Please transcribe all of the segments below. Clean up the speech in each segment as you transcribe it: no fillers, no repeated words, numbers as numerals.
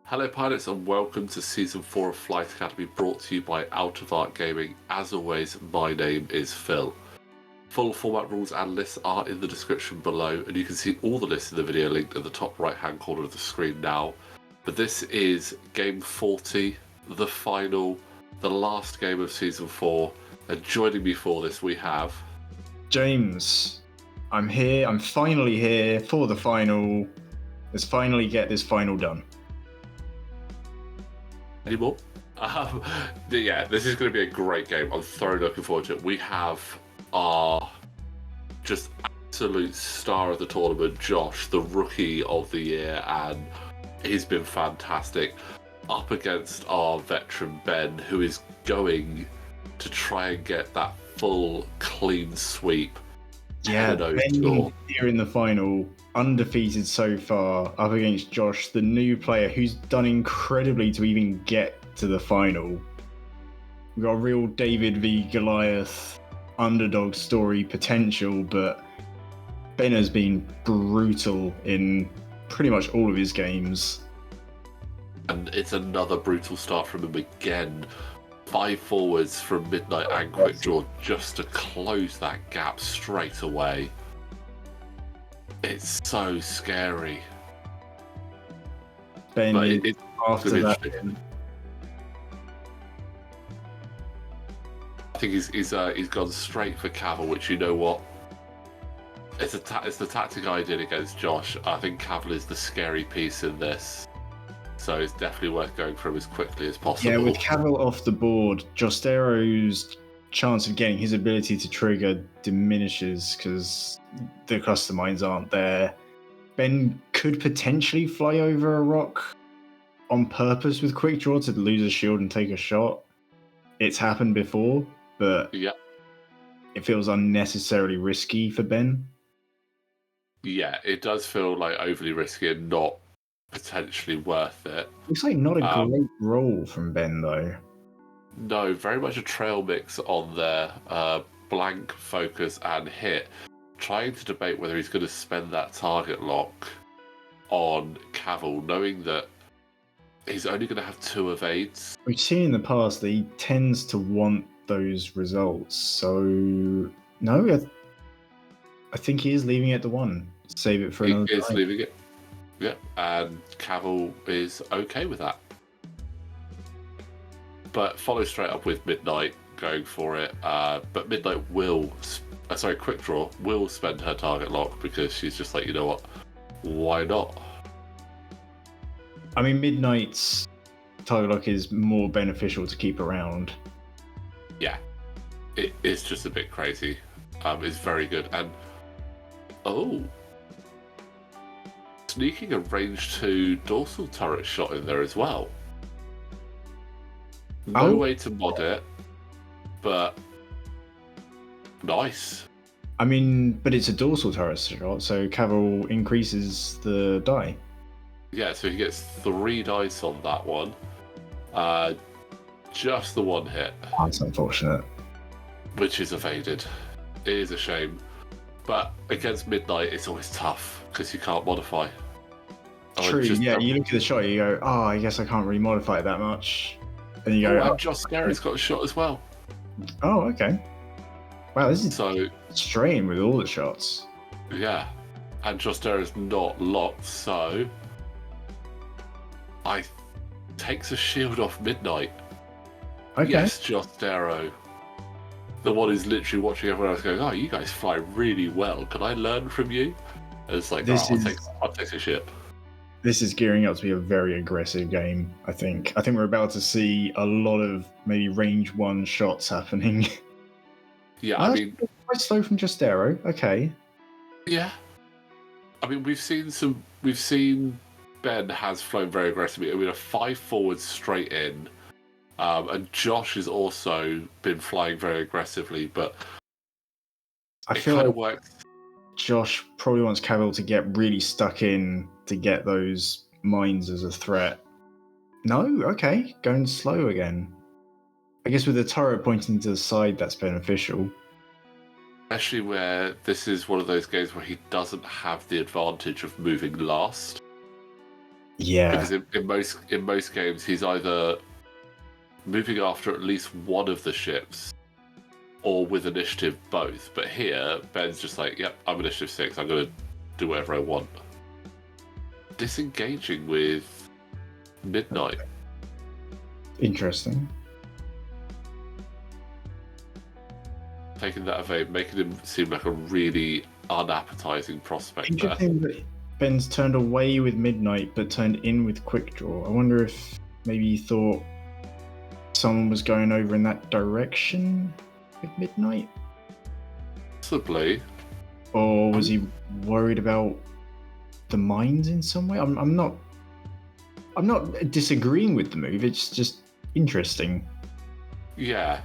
Hello pilots and welcome to Season 4 of Flight Academy, brought to you by Out of Art Gaming. As always, my name is Phil. Full format rules and lists are in the description below, and you can see all the lists in the video linked at the top right hand corner of the screen now. But this is Game 40, the final, the last game of Season 4, and joining me for this we have... James. I'm here, I'm finally here for the final. Let's finally get this final done. Anymore? Yeah, this is going to be a great game. I'm thoroughly looking forward to it. We have our just absolute star of the tournament, Josh, the rookie of the year, and he's been fantastic, up against our veteran Ben, who is going to try and get that full clean sweep. Yeah, Ben here in the final, undefeated so far, up against Josh, the new player who's done incredibly to even get to the final. We've got a real David v Goliath underdog story potential, but Ben has been brutal in pretty much all of his games. And it's another brutal start from him again. 5 forwards from Midnight and Quick Draw just to close that gap straight away. It's so scary. Ben, after that, I think he's gone straight for Kavil, which, you know what? It's the tactic I did against Josh. I think Kavil is the scary piece in this. So it's definitely worth going for him as quickly as possible. Yeah, with Kavil off the board, Jostero's chance of getting his ability to trigger diminishes because the custom mines aren't there. Ben could potentially fly over a rock on purpose with Quick Draw to lose a shield and take a shot. It's happened before, but yeah, it feels unnecessarily risky for Ben. Yeah, it does feel like overly risky and not potentially worth it. Looks like not a great roll from Ben though. No, very much a trail mix on there. Blank, focus, and hit. Trying to debate whether he's going to spend that target lock on Kavil, knowing that he's only going to have 2 evades. We've seen in the past that he tends to want those results. So, no, I think he is leaving it to 1. Save it for another time. He is leaving it. Yeah, and Kavil is okay with that. But follow straight up with Midnight going for it. But Midnight Quick Draw will spend her target lock because she's just like, you know what, why not? I mean, Midnight's target lock is more beneficial to keep around. Yeah, it is just a bit crazy. It's very good. And sneaking a range 2 Dorsal Turret shot in there as well. No way to mod it, but nice. I mean, but it's a Dorsal Turret shot, so Kavil increases the die. Yeah, so he gets 3 dice on that one. Just the 1 hit. That's unfortunate. Which is evaded. It is a shame. But against Midnight, it's always tough because you can't modify. True, yeah, you look at the shot, you go, I guess I can't really modify it that much. And you go, and Jostero's got a shot as well. Oh, okay. Wow, this is so strange with all the shots. Yeah, and Jostero's not locked, so takes a shield off Midnight. Okay. Yes, Jostero. The one who's literally watching everyone else going, you guys fly really well. Can I learn from you? And it's like, I'll take a ship. This is gearing up to be a very aggressive game, I think. I think we're about to see a lot of maybe range 1 shots happening. Yeah, I mean, quite slow from Jostero. Okay. Yeah. I mean, we've seen Ben has flown very aggressively. I mean, a 5 forward straight in. And Josh has also been flying very aggressively, but I feel like works. Josh probably wants Kavil to get really stuck in to get those mines as a threat. No? Okay. Going slow again. I guess with the turret pointing to the side, that's beneficial. Especially where this is one of those games where he doesn't have the advantage of moving last. Yeah. Because in most games, he's either moving after at least one of the ships or with initiative both. But here, Ben's just like, yep, I'm initiative 6, I'm going to do whatever I want. Disengaging with Midnight. Interesting. Taking that evade, making him seem like a really unappetizing prospect. Interesting that Ben's turned away with Midnight but turned in with Quick Draw. I wonder if maybe he thought someone was going over in that direction with Midnight? Possibly. Or was he worried about the mines in some way? I'm not disagreeing with the move, it's just interesting. Yeah.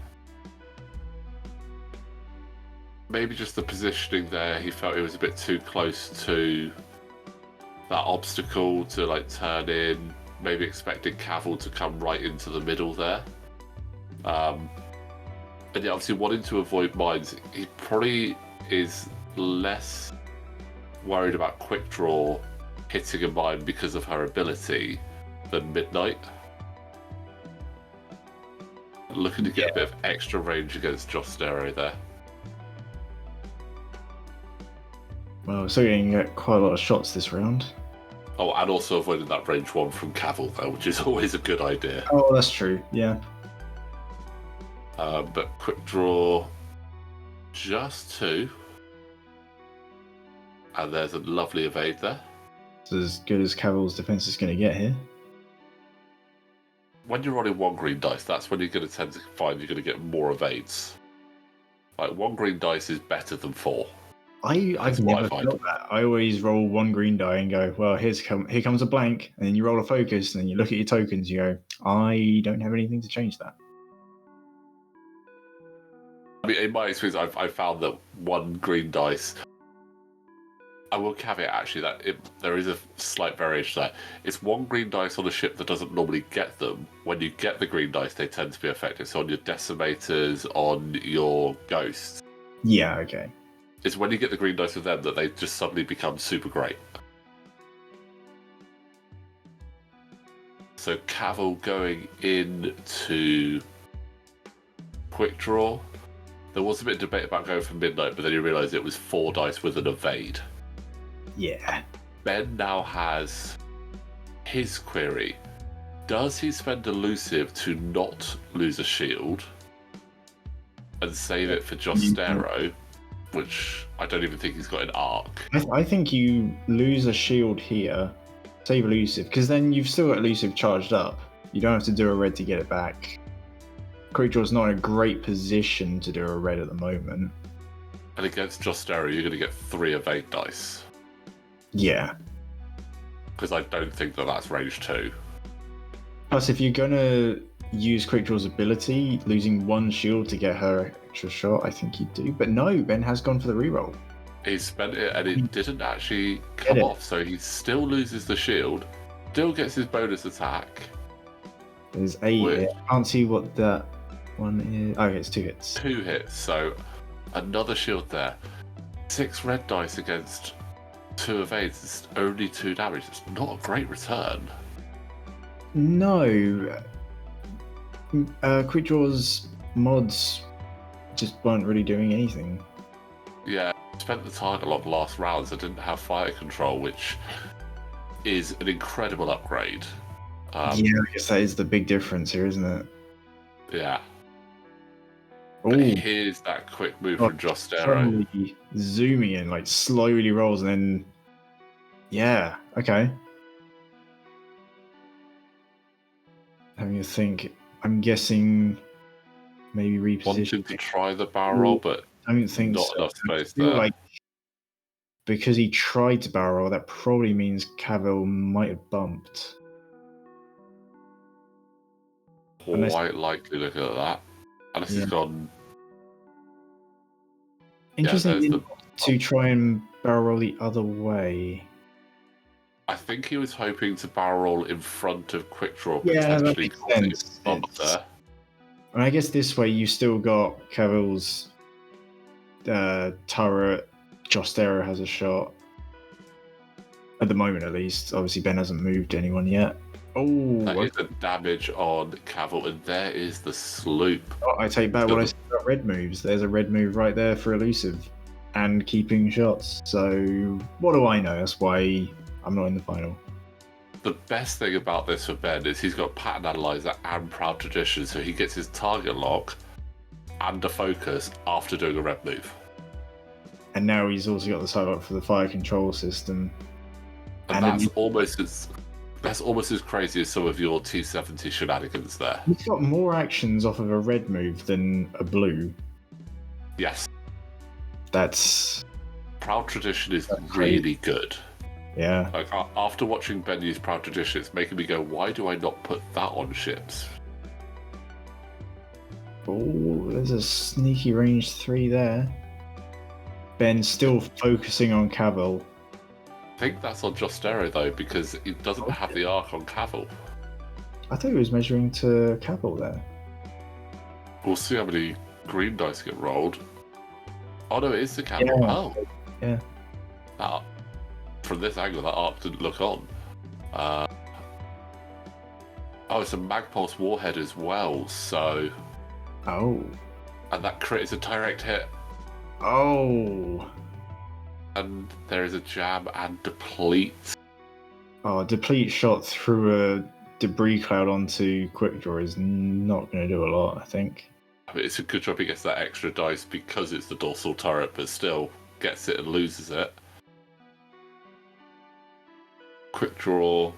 Maybe just the positioning there, he felt he was a bit too close to that obstacle to like turn in, maybe expecting Kavil to come right into the middle there. And yeah, obviously wanting to avoid mines, he probably is less worried about Quick Draw hitting a mine because of her ability than Midnight. Looking to get a bit of extra range against Jostero there. Well, so you're going to get quite a lot of shots this round. Oh, and also avoiding that range 1 from Kavil though, which is always a good idea. Oh, that's true, yeah. But Quick Draw, just 2. And there's a lovely evade there. It's as good as Cavil's defense is going to get here. When you're rolling 1 green dice, that's when you're going to tend to find you're going to get more evades. Like 1 green dice is better than 4. I've never felt that. I always roll 1 green die and go, well, here comes a blank, and then you roll a focus, and then you look at your tokens, you go, I don't have anything to change that. I mean, in my experience, I've found that 1 green dice. I will caveat actually that there is a slight variation there. It's 1 green dice on a ship that doesn't normally get them. When you get the green dice, they tend to be effective. So on your decimators, on your ghosts. Yeah, okay. It's when you get the green dice with them that they just suddenly become super great. So Kavil going into Quick Draw. There was a bit of debate about going for Midnight, but then you realise it was 4 dice with an evade. Yeah. Ben now has his query. Does he spend elusive to not lose a shield and save it for Jostero, which I don't even think he's got an arc? I think you lose a shield here, save elusive, because then you've still got elusive charged up. You don't have to do a red to get it back. Quick Draw's not in a great position to do a red at the moment. And against Jostero, you're going to get 3 evade dice. Yeah. Because I don't think that that's range 2. Plus, if you're going to use Quick Draw's ability, losing 1 shield to get her extra shot, I think you do. But no, Ben has gone for the reroll. He spent it and it didn't actually come off, so he still loses the shield, still gets his bonus attack. There's 8 here. I can't see what that one is. Oh, it's 2 hits. 2 hits, so another shield there. 6 red dice against 2 evades, it's only 2 damage. It's not a great return. No. Quick Draw's mods just weren't really doing anything. Yeah, spent the target a lot last rounds. I didn't have fire control, which is an incredible upgrade. Yeah, I guess that is the big difference here, isn't it? Yeah. Ooh. But here's that quick move from Jostero. Zooming in, like slowly rolls, and then yeah, okay. Having a think, I'm guessing maybe reposition. Wanted to try the barrel roll, but I don't think not so. enough space there. Like, because he tried to barrel roll, that probably means Kavil might have bumped. Quite likely looking at that. Unless he's gone. Interesting to try and barrel roll the other way. I think he was hoping to barrel roll in front of Quick Draw, Yeah, that potentially makes sense. bump there. And I guess this way you still got Kavil's turret. Jostero has a shot. At the moment, at least. Obviously, Ben hasn't moved anyone yet. Oh, That is the damage on Kavil, and there is the sloop. oh, I take back what I said about red moves. There's a red move right there for elusive and keeping shots. So, what do I know? That's why I'm not in the final. The best thing about this for Ben is he's got Pattern Analyzer and Proud Tradition, so he gets his target lock and a focus after doing a red move. And now he's also got the side lock for the fire control system. And that's almost as crazy as some of your T70 shenanigans there. He's got more actions off of a red move than a blue. Yes. That's... Proud Tradition is really good. Yeah. Like, after watching Ben use Proud Tradition, it's making me go, why do I not put that on ships? Oh, there's a sneaky range 3 there. Ben still focusing on Kavil. I think that's on Jostero, though, because it doesn't have the arc on Kavil. I thought he was measuring to Kavil there. We'll see how many green dice get rolled. Oh, no, it is the Kavil. Yeah. Oh. Yeah. From this angle, that arc didn't look on. Oh, it's a Magpulse Warhead as well, so... Oh. And that crit is a direct hit. Oh. And there is a jam and deplete. Oh, deplete shot through a debris cloud onto quick draw is not going to do a lot, I think. I mean, it's a good job he gets that extra dice because it's the dorsal turret, but still gets it and loses it. Quick draw.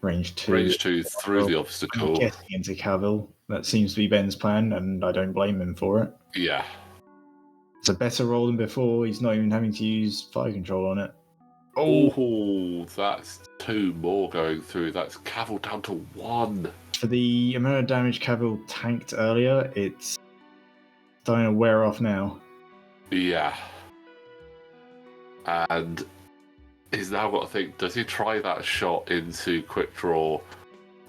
Range 2. Range 2 through the obstacle. Getting into Kavil. That seems to be Ben's plan, and I don't blame him for it. Yeah. It's a better roll than before. He's not even having to use fire control on it. Oh, that's 2 more going through. That's Kavil down to 1. For the amount of damage Kavil tanked earlier, it's starting to wear off now. Yeah. And he's now got to think, does he try that shot into quick draw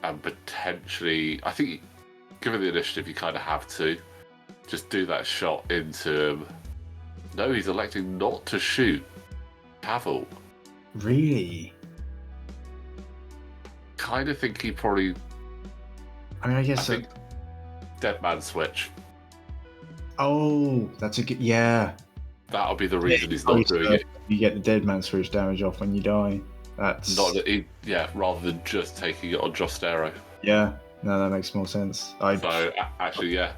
and potentially... I think, given the initiative, you kind of have to just do that shot into him. No, he's electing not to shoot Kavil. Really? Kind of think he probably... I mean, I guess... I think Dead Man Switch. Oh, that's a good... Yeah. That'll be the reason he's not doing it. You get the Dead Man Switch damage off when you die. That's... Not that he, rather than just taking it on Jostero. Yeah. No, that makes more sense. So, actually, yeah.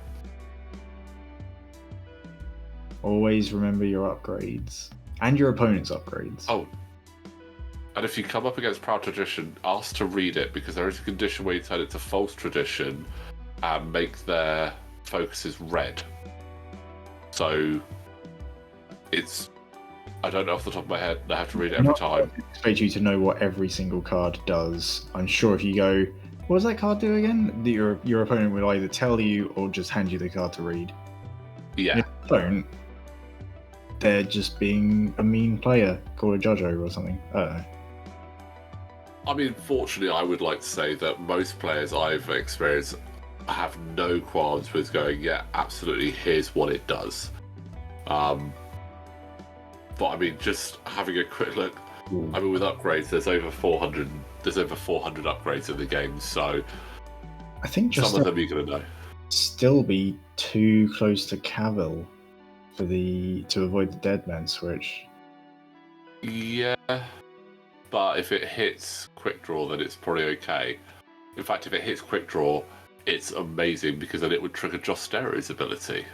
Always remember your upgrades. And your opponent's upgrades. Oh. And if you come up against Proud Tradition, ask to read it, because there is a condition where you turn it to False Tradition and make their focuses red. So, it's... I don't know off the top of my head, I have to read it every time. I expect you to know what every single card does. I'm sure if you go, what does that card do again? Your opponent will either tell you or just hand you the card to read. Yeah. And if they don't, they're just being a mean player, called a judge over or something. I don't know. I mean, fortunately, I would like to say that most players I've experienced have no qualms with going, yeah, absolutely, here's what it does. But I mean, just having a quick look. I mean, with upgrades, there's over 400 upgrades in the game, so I think just some of them you're gonna know. Still be too close to Kavil to avoid the Dead Man Switch. Yeah, but if it hits quick draw, then it's probably okay. In fact, if it hits quick draw, it's amazing because then it would trigger Jostero's ability.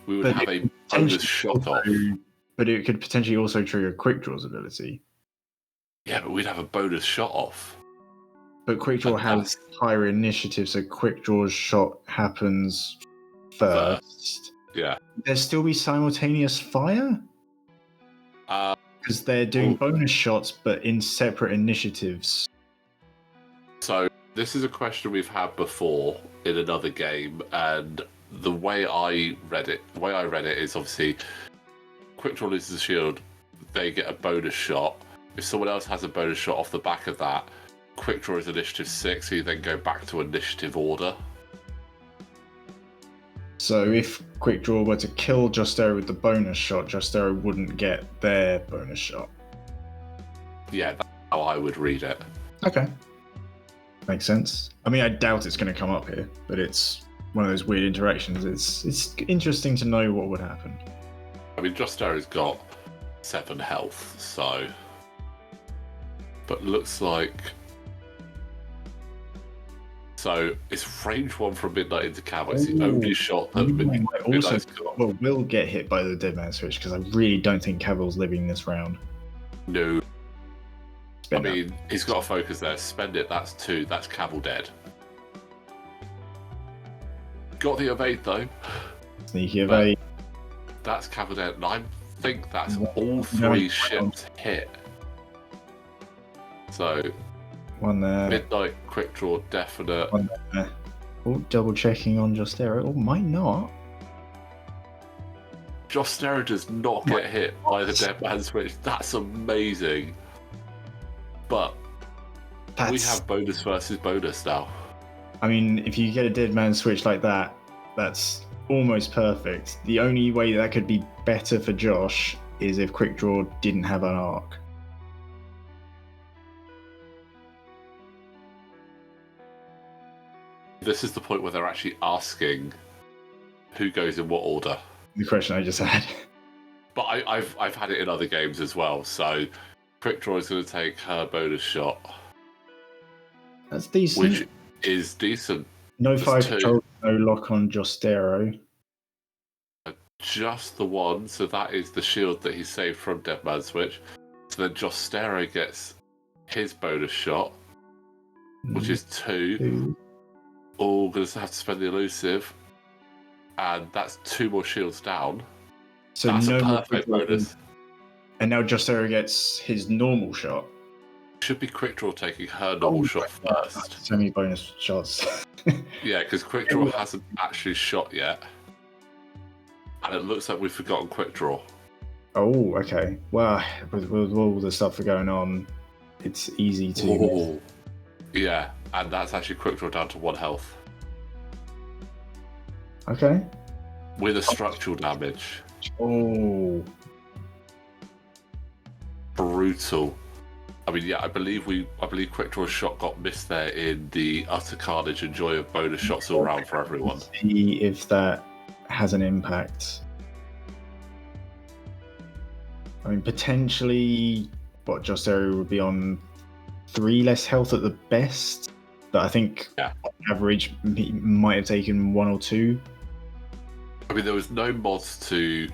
We would have a bonus shot off. But it could potentially also trigger Quick Draw's ability. Yeah, but we'd have a bonus shot off. But Quick Draw has higher initiative, so Quick Draw's shot happens first. Yeah. There still be simultaneous fire? Because they're doing bonus shots, but in separate initiatives. So this is a question we've had before in another game, and the way I read it is obviously Quick Draw loses a shield, they get a bonus shot. If someone else has a bonus shot off the back of that, Quick Draw is initiative 6, so you then go back to initiative order. So if Quick Draw were to kill Jostero with the bonus shot, Jostero wouldn't get their bonus shot. Yeah, that's how I would read it. Okay. Makes sense. I mean, I doubt it's going to come up here, but it's one of those weird interactions. It's interesting to know what would happen. I mean, Jostero's got 7 health, so... But looks like... So, it's range 1 from Midnight into Kavil. It's the only shot that Midnight's got. Well, will get hit by the Dead Man Switch, because I really don't think Kavil's living this round. No. I mean, he's got a focus there. Spend it, that's 2. That's Kavil dead. Got the evade, though. Sneaky evade. That's Kavil dead, and I think that's all 3 ships hit. So... One there. Midnight, Quick Draw, definite. One there. Oh, double checking on Jostero. Oh, might not. Jostero does not get hit by the Dead Man Switch. That's amazing. But we have bonus versus bonus now. I mean, if you get a Dead Man Switch like that, that's almost perfect. The only way that could be better for Josh is if Quick Draw didn't have an arc. This is the point where they're actually asking who goes in what order. The question I just had. But I've had it in other games as well. So Quick Draw is going to take her bonus shot. That's decent. Which is decent. No fire control, no lock on Jostero. Just the one, so that is the shield that he saved from Dead Man Switch. So then Jostero gets his bonus shot, which is 2. Oh, going to have to spend the elusive. And that's 2 more shields down. So that's no a perfect bonus. And now Jostero gets his normal shot. Should be Quick Draw taking her normal shot first. So many bonus shots. Yeah, because Quick Draw hasn't actually shot yet. And it looks like we've forgotten Quick Draw. Oh, okay. Well, with all the stuff going on, it's easy to... Ooh. Yeah, and that's actually Quick Draw down to 1 health. Okay. With a structural damage. Oh. Brutal. I mean, yeah, I believe Quick Draw's shot got missed there in the utter carnage and joy of bonus shots all around for everyone. See if that has an impact. I mean, potentially, Jostero would be on 3 less health at the best, but I think on average he might have taken 1 or 2. I mean, there was no mods to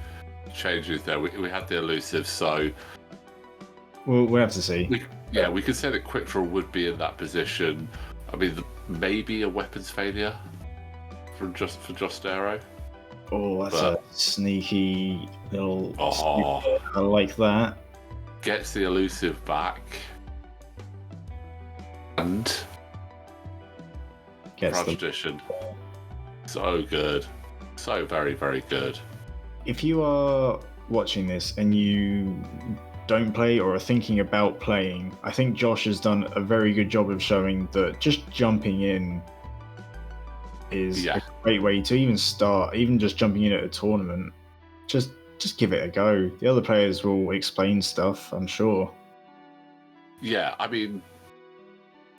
change it there. We had the elusive, so we'll have to see. We could say that Quick Draw would be in that position. I mean, maybe a weapons failure for Jostero. Oh, that's a sneaky little. I like that. Gets the elusive back. And gets the tradition. So good. So very, very good. If you are watching this and you don't play or are thinking about playing, I think Josh has done a very good job of showing that just jumping in is a great way to even start, even just jumping in at a tournament. Just give it a go. The other players will explain stuff, I'm sure. Yeah, I mean,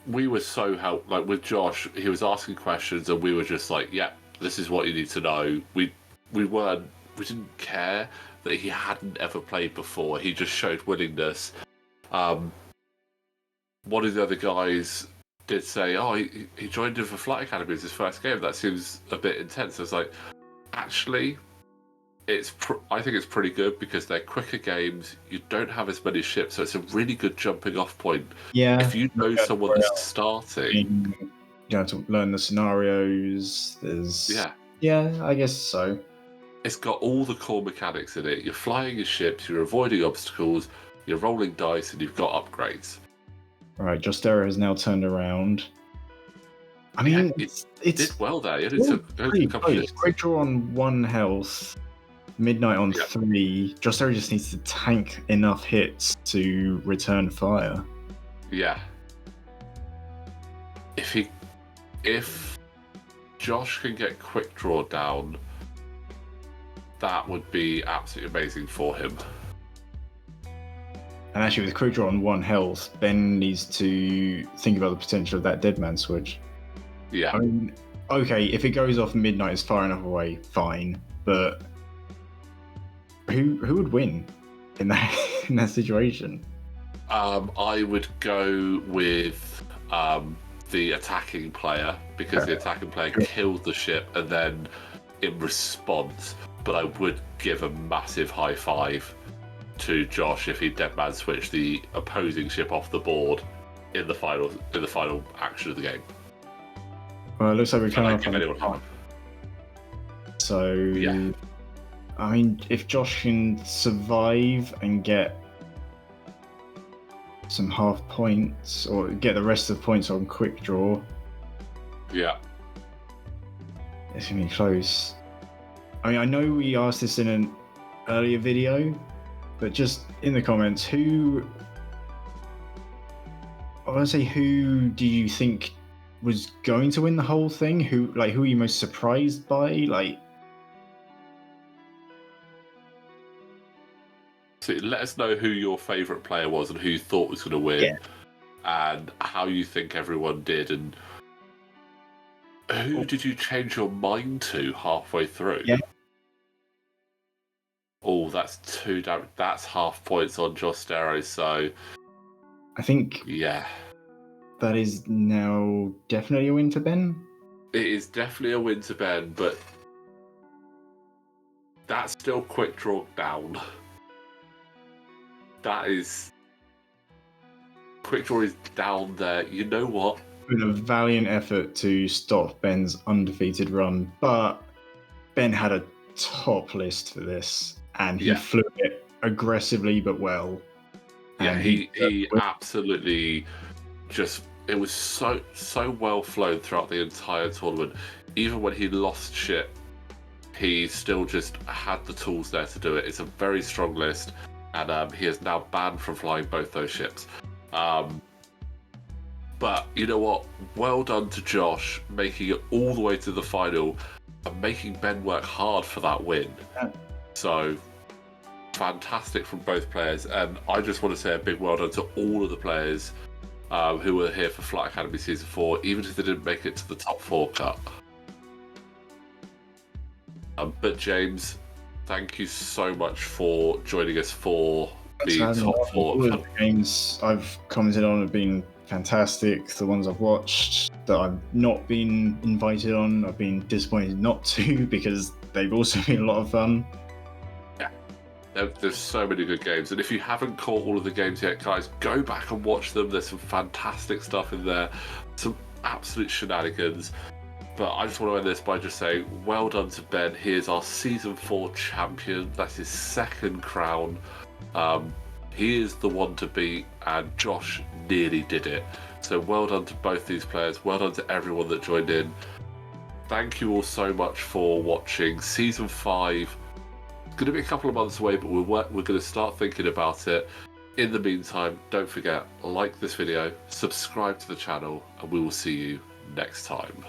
we were so helped. Like with Josh, he was asking questions, and we were just like, "Yeah, this is what you need to know." We didn't care that he hadn't ever played before. He just showed willingness. One of the other guys did say, "Oh, he joined in for Flight Academy as his first game. That seems a bit intense." I was like, "Actually, I think it's pretty good because they're quicker games. You don't have as many ships, so it's a really good jumping off point. Yeah. If you know someone that's starting, you have to learn the scenarios. Yeah, I guess so. It's got all the core mechanics in it. You're flying your ships, you're avoiding obstacles, you're rolling dice, and you've got upgrades." All right, Jostero has now turned around. I mean, it did well there. It took a couple of ships. Quick Draw on 1 health. Midnight on 3. Jostero just needs to tank enough hits to return fire. Yeah. if Josh can get quick draw down, that would be absolutely amazing for him. And actually, with quick draw on 1 health, Ben needs to think about the potential of that dead man switch. Yeah. I mean, okay, if it goes off midnight, it's far enough away, fine. But who would win in that situation? I would go with the attacking player, because the attacking player killed the ship, and then in response, but I would give a massive high five to Josh if he deadman switched the opposing ship off the board in the final action of the game. Well, it looks like we're coming up give anyone time. So yeah, I mean, if Josh can survive and get some half points, or get the rest of the points on quick draw, yeah, it's gonna be close. I mean, I know we asked this in an earlier video, but just in the comments, who do you think was going to win the whole thing? Who are you most surprised by? Like, so let us know who your favourite player was and who you thought was going to win, and how you think everyone did, and who did you change your mind to halfway through? Yeah. Oh, that's that's half points on Jostero, so I think that is now definitely a win for Ben. It is definitely a win to Ben, but that's still quick draw down. That is... Quick draw is down there. You know what? Been a valiant effort to stop Ben's undefeated run, but Ben had a top list for this, and he flew it aggressively but well. Yeah, he absolutely just... It was so well flown throughout the entire tournament. Even when he lost shit, he still just had the tools there to do it. It's a very strong list, and he is now banned from flying both those ships. But you know what? Well done to Josh, making it all the way to the final and making Ben work hard for that win. So fantastic from both players, and I just want to say a big well done to all of the players who were here for Flight Academy Season 4, even if they didn't make it to the top 4 cut. But James, thank you so much for joining us for the top 4. All the games I've commented on have been fantastic. The ones I've watched that I've not been invited on, I've been disappointed not to, because they've also been a lot of fun. There's so many good games, and if you haven't caught all of the games yet, guys, go back and watch them. There's some fantastic stuff in there, some absolute shenanigans. But I just want to end this by just saying, well done to Ben. He is our Season 4 champion. That's his 2nd crown. He is the one to beat, and Josh nearly did it. So well done to both these players. Well done to everyone that joined in. Thank you all so much for watching. Season 5. It's going to be a couple of months away, but we're going to start thinking about it. In the meantime, don't forget, like this video, subscribe to the channel, and we will see you next time.